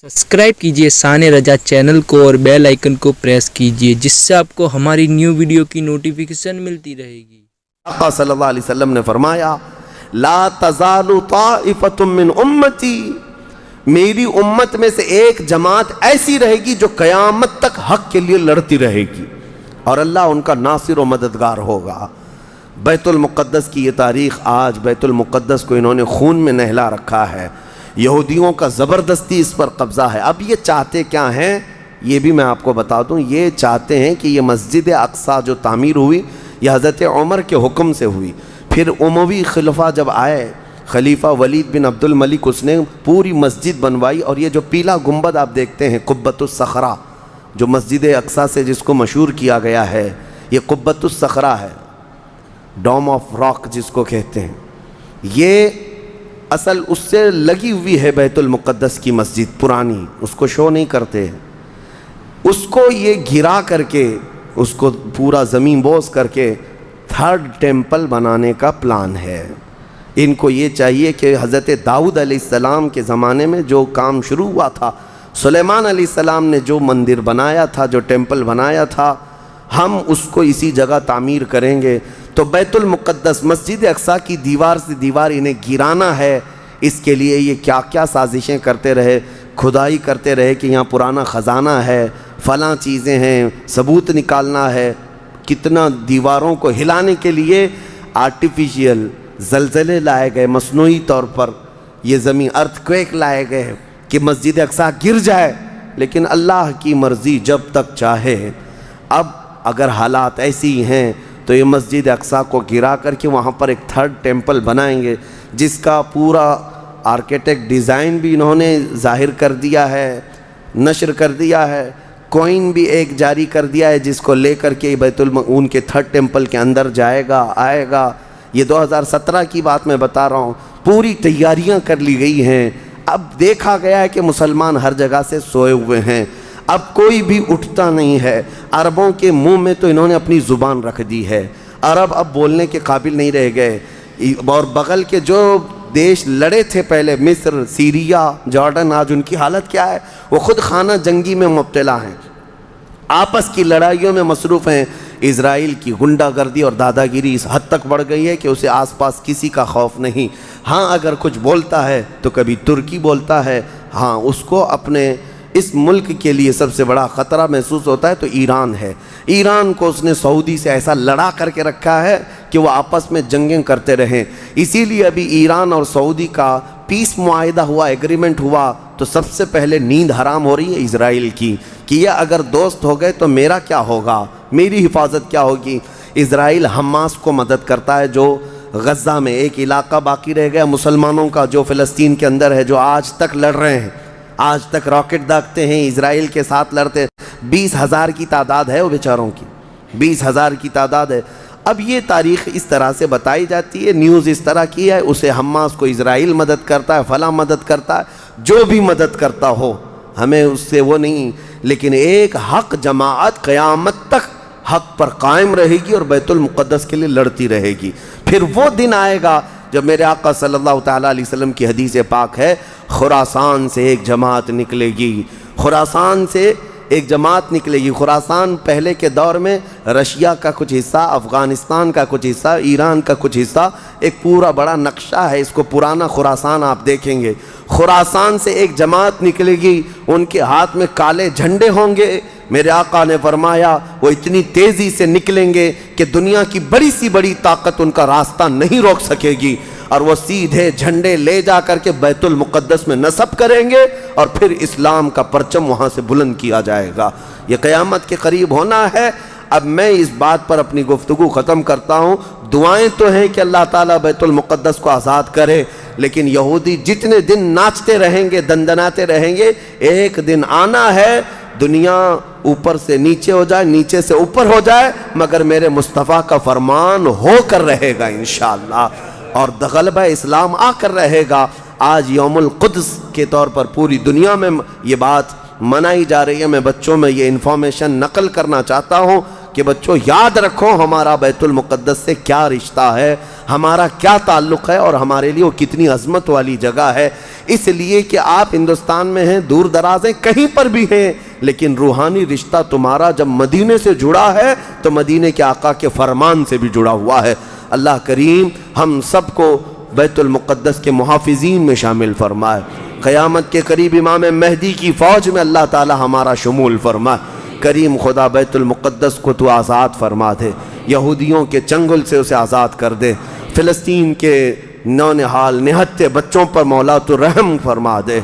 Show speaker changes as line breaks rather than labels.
Subscribe कीजिए शान रजा channel को और बेल आइकन को प्रेस कीजिए जिससे आपको हमारी न्यू वीडियो की नोटिफिकेशन मिलती रहेगी।
आका सल्लल्लाहु अलैहि वसल्लम ने फरमाया, ला तज़ालु ताइफ़तुम मिन उम्मती, मेरी उम्मत में से एक जमात ऐसी रहेगी जो क़यामत तक हक के लिए लड़ती रहेगी और अल्लाह उनका नासिर और मददगार होगा। बैतुल मुक़द्दस की ये तारीख़, आज बैतुल मुक़द्दस को इन्होंने खून में नहला रखा है। यहूदियों का ज़बरदस्ती इस पर कब्ज़ा है। अब ये चाहते क्या हैं, ये भी मैं आपको बता दूं। ये चाहते हैं कि ये मस्जिद अक्सा जो तामीर हुई, यह हज़रत उमर के हुक्म से हुई। फिर उमवी खिलफ़ा जब आए, खलीफा वलीद बिन अब्दुल मलिक, उसने पूरी मस्जिद बनवाई। और ये जो पीला गुंबद आप देखते हैं, कुब्बतुस सखरा, जो मस्जिद अक्सा से जिसको मशहूर किया गया है, ये कुब्बतुस सखरा है, डोम ऑफ रॉक जिसको कहते हैं। ये असल उससे लगी हुई है बैतुल मुक़द्दस की मस्जिद पुरानी, उसको शो नहीं करते। उसको ये घिरा करके, उसको पूरा ज़मीन बोस करके थर्ड टेम्पल बनाने का प्लान है। इनको ये चाहिए कि हज़रत दाऊद अलैहिस्सलाम के ज़माने में जो काम शुरू हुआ था, सुलेमान अलैहिस्सलाम ने जो मंदिर बनाया था, जो टेम्पल बनाया था, हम उसको इसी जगह तामीर करेंगे। तो बैतुल मुक़द्दस मस्जिद अक्सा की दीवार से दीवार इन्हें गिराना है। इसके लिए ये क्या क्या साजिशें करते रहे, खुदाई करते रहे कि यहाँ पुराना ख़जाना है, फ़लाँ चीज़ें हैं, सबूत निकालना है। कितना दीवारों को हिलाने के लिए आर्टिफिशियल ज़लज़ले लाए गए, मसनूई तौर पर ये ज़मीन अर्थक्वेक लाए गए कि मस्जिद अक्सा गिर जाए। लेकिन अल्लाह की मर्ज़ी जब तक चाहे। अब अगर हालात ऐसी हैं तो ये मस्जिद अक्सा को गिरा करके वहाँ पर एक थर्ड टेम्पल बनाएंगे, जिसका पूरा आर्किटेक्ट डिज़ाइन भी इन्होंने ज़ाहिर कर दिया है, नशर कर दिया है। कॉइन भी एक जारी कर दिया है जिसको ले करके बैतुल उनके थर्ड टेम्पल के अंदर जाएगा, आएगा। ये 2017 की बात मैं बता रहा हूँ। पूरी तैयारियाँ कर ली गई हैं। अब देखा गया है कि मुसलमान हर जगह से सोए हुए हैं, अब कोई भी उठता नहीं है। अरबों के मुंह में तो इन्होंने अपनी ज़ुबान रख दी है, अरब अब बोलने के काबिल नहीं रह गए। और बगल के जो देश लड़े थे पहले, मिस्र, सीरिया, जॉर्डन, आज उनकी हालत क्या है? वो ख़ुद खाना जंगी में मुब्तला हैं, आपस की लड़ाइयों में मसरूफ़ हैं। इज़राइल की गुंडागर्दी और दादागिरी इस हद तक बढ़ गई है कि उसे आसपास किसी का खौफ नहीं। हाँ, अगर कुछ बोलता है तो कभी तुर्की बोलता है। हाँ, उसको अपने इस मुल्क के लिए सबसे बड़ा ख़तरा महसूस होता है तो ईरान है। ईरान को उसने सऊदी से ऐसा लड़ा करके रखा है कि वो आपस में जंगें करते रहें। इसीलिए अभी ईरान और सऊदी का पीस मुआहिदा हुआ, एग्रीमेंट हुआ, तो सबसे पहले नींद हराम हो रही है इज़राइल की कि ये अगर दोस्त हो गए तो मेरा क्या होगा, मेरी हिफाजत क्या होगी। इज़राइल हमास को मदद करता है, जो गज़ा में एक इलाका बाकी रह गया मुसलमानों का, जो फ़लस्तीन के अंदर है, जो आज तक लड़ रहे हैं, आज तक रॉकेट दागते हैं, इज़राइल के साथ लड़ते। 20,000 की तादाद है वो बेचारों की, 20,000 की तादाद है। अब ये तारीख़ इस तरह से बताई जाती है, न्यूज़ इस तरह की है, उसे हमास को इज़राइल मदद करता है, फला मदद करता है, जो भी मदद करता हो, हमें उससे वो नहीं। लेकिन एक हक जमाअत क़यामत तक हक पर कायम रहेगी और बैतुल मुक़द्दस के लिए लड़ती रहेगी। फिर वो दिन आएगा जब मेरे आका सल्लल्लाहु ताला अलैहि वसल्लम की हदीस पाक है, खुरासान से एक जमात निकलेगी, खुरासान से एक जमात निकलेगी। खुरासान पहले के दौर में रशिया का कुछ हिस्सा, अफ़गानिस्तान का कुछ हिस्सा, ईरान का कुछ हिस्सा, एक पूरा बड़ा नक्शा है। इसको पुराना खुरासान आप देखेंगे। खुरासान से एक जमात निकलेगी, उनके हाथ में काले झंडे होंगे। मेरे आका ने फरमाया वो इतनी तेज़ी से निकलेंगे कि दुनिया की बड़ी सी बड़ी ताकत उनका रास्ता नहीं रोक सकेगी, और वो सीधे झंडे ले जा करके बैतुल मुक़द्दस में नस्ब करेंगे और फिर इस्लाम का परचम वहाँ से बुलंद किया जाएगा। ये क़यामत के करीब होना है। अब मैं इस बात पर अपनी गुफ्तगू ख़त्म करता हूँ। दुआएं तो हैं कि अल्लाह ताला बैतुल मुक़द्दस को आज़ाद करे, लेकिन यहूदी जितने दिन नाचते रहेंगे, दंदनाते रहेंगे, एक दिन आना है दुनिया ऊपर से नीचे हो जाए, नीचे से ऊपर हो जाए, मगर मेरे मुस्तफ़ा का फरमान होकर रहेगा इंशाअल्लाह, और गलबा इस्लाम आकर रहेगा। आज यौमुल क़ुद्स के तौर पर पूरी दुनिया में ये बात मनाई जा रही है। मैं बच्चों में ये इन्फॉर्मेशन नकल करना चाहता हूँ कि बच्चों याद रखो हमारा बैतुल मुक़द्दस से क्या रिश्ता है। ہمارا کیا تعلق ہے اور ہمارے لیے وہ کتنی عظمت والی جگہ ہے. اس لیے کہ آپ ہندوستان میں ہیں، دور دراز ہیں، کہیں پر بھی ہیں، لیکن روحانی رشتہ تمہارا جب مدینے سے جڑا ہے تو مدینے کے آقا کے فرمان سے بھی جڑا ہوا ہے. اللہ کریم ہم سب کو بیت المقدس کے محافظین میں شامل فرمائے. قیامت کے قریب امام مہدی کی فوج میں اللہ تعالی ہمارا شمول فرمائے. کریم خدا بیت المقدس کو تو آزاد فرما دے، یہودیوں کے چنگل سے اسے آزاد کر دے. فلسطین کے نونہال نہتے بچوں پر مولا تو رحم فرما دے.